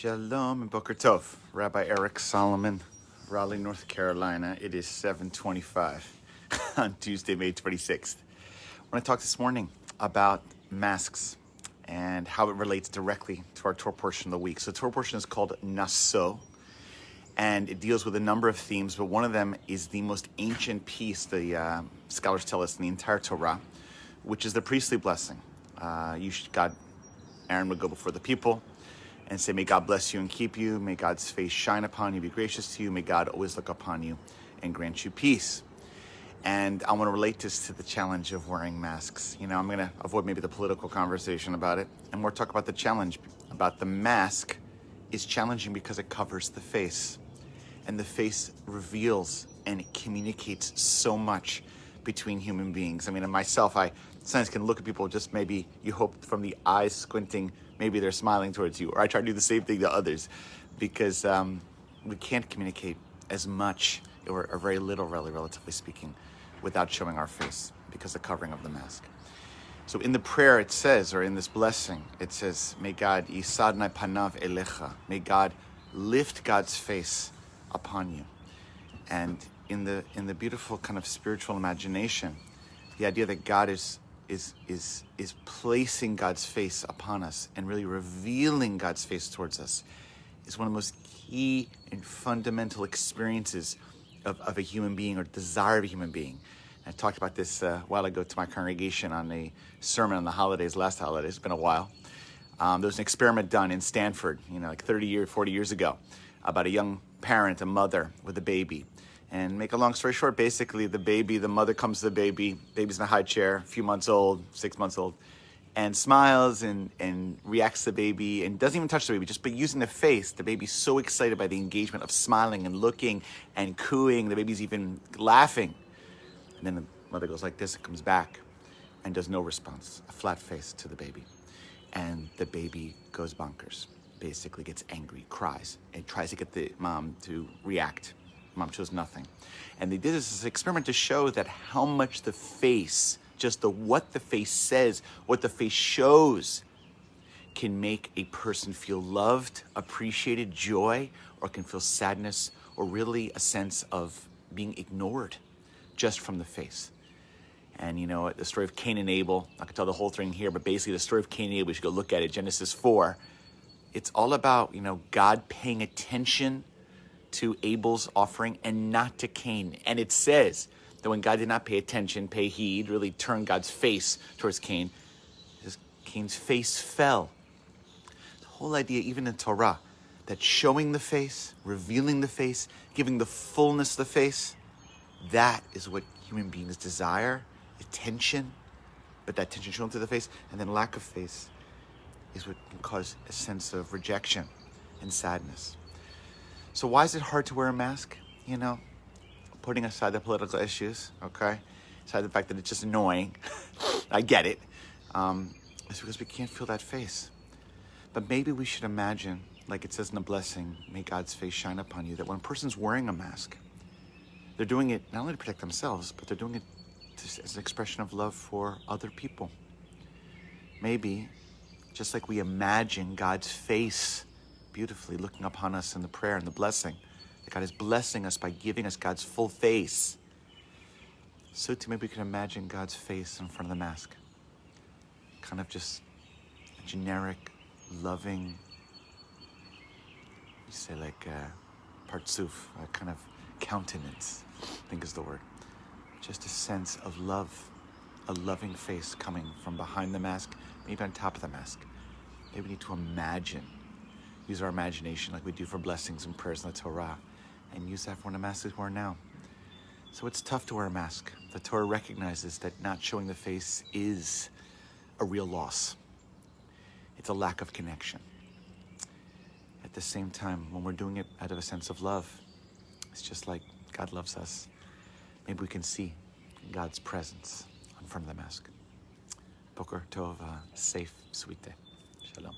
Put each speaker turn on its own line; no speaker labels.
Shalom and Boker Tov. Rabbi Eric Solomon, Raleigh, North Carolina. It is 7:25 on Tuesday, May 26th. I want to talk this morning about masks and how it relates directly to our Torah portion of the week. So the Torah portion is called Naso, and it deals with a number of themes, but one of them is the most ancient piece, the scholars tell us, in the entire Torah, which is the priestly blessing. Aaron would go before the people and say, may God bless you and keep you. May God's face shine upon you, be gracious to you. May God always look upon you and grant you peace. And I want to relate this to the challenge of wearing masks. I'm going to avoid maybe the political conversation about it and more talk about the challenge about the mask is challenging because it covers the face. And the face reveals and it communicates so much between human beings. And myself, I sometimes can look at people, just maybe you hope from the eyes squinting, maybe they're smiling towards you. Or I try to do the same thing to others because we can't communicate as much or very little, really, relatively speaking, without showing our face because of the covering of the mask. So in the prayer it says, or in this blessing, it says, may God yisadnai panav elecha, may God lift God's face upon you. And in the beautiful kind of spiritual imagination, the idea that God is placing God's face upon us and really revealing God's face towards us is one of the most key and fundamental experiences of a human being, or desire of a human being. And I talked about this a while ago to my congregation on a sermon on the holidays, last holidays. It's been a while. There was an experiment done in Stanford, 40 years ago, about a young parent, a mother with a baby. And make a long story short, basically the mother comes to the baby's in a high chair, a few months old, 6 months old, and smiles and reacts to the baby and doesn't even touch the baby, just by using the face. The baby's so excited by the engagement of smiling and looking and cooing. The baby's even laughing. And then the mother goes like this and comes back and does no response, a flat face to the baby. And the baby goes bonkers, basically gets angry, cries, and tries to get the mom to react. Mom chose nothing. And they did this experiment to show that how much the face, just what the face says, what the face shows, can make a person feel loved, appreciated, joy, or can feel sadness, or really a sense of being ignored just from the face. And the story of Cain and Abel, I could tell the whole thing here, but basically the story of Cain and Abel, we should go look at it, Genesis 4. It's all about, God paying attention to Abel's offering and not to Cain. And it says that when God did not pay attention, pay heed, really turn God's face towards Cain, Cain's face fell. The whole idea, even in Torah, that showing the face, revealing the face, giving the fullness of the face, that is what human beings desire, attention, but that attention shown through the face, and then lack of face is what can cause a sense of rejection and sadness. So why is it hard to wear a mask? Putting aside the political issues, okay? Aside the fact that it's just annoying. I get it. It's because we can't feel that face. But maybe we should imagine, like it says in the blessing, may God's face shine upon you, that when a person's wearing a mask, they're doing it not only to protect themselves, but they're doing it as an expression of love for other people. Maybe, just like we imagine God's face beautifully looking upon us in the prayer and the blessing, that God is blessing us by giving us God's full face, so too maybe we can imagine God's face in front of the mask. Kind of just a generic, loving, you say like partsuf, a kind of countenance, I think is the word. Just a sense of love, a loving face coming from behind the mask, maybe on top of the mask. Maybe we need to use our imagination like we do for blessings and prayers in the Torah, and use that for when a mask is worn now. So it's tough to wear a mask. The Torah recognizes that not showing the face is a real loss. It's a lack of connection. At the same time, when we're doing it out of a sense of love, it's just like God loves us. Maybe we can see God's presence in front of the mask. Boker Tov, safe, sweet day. Shalom.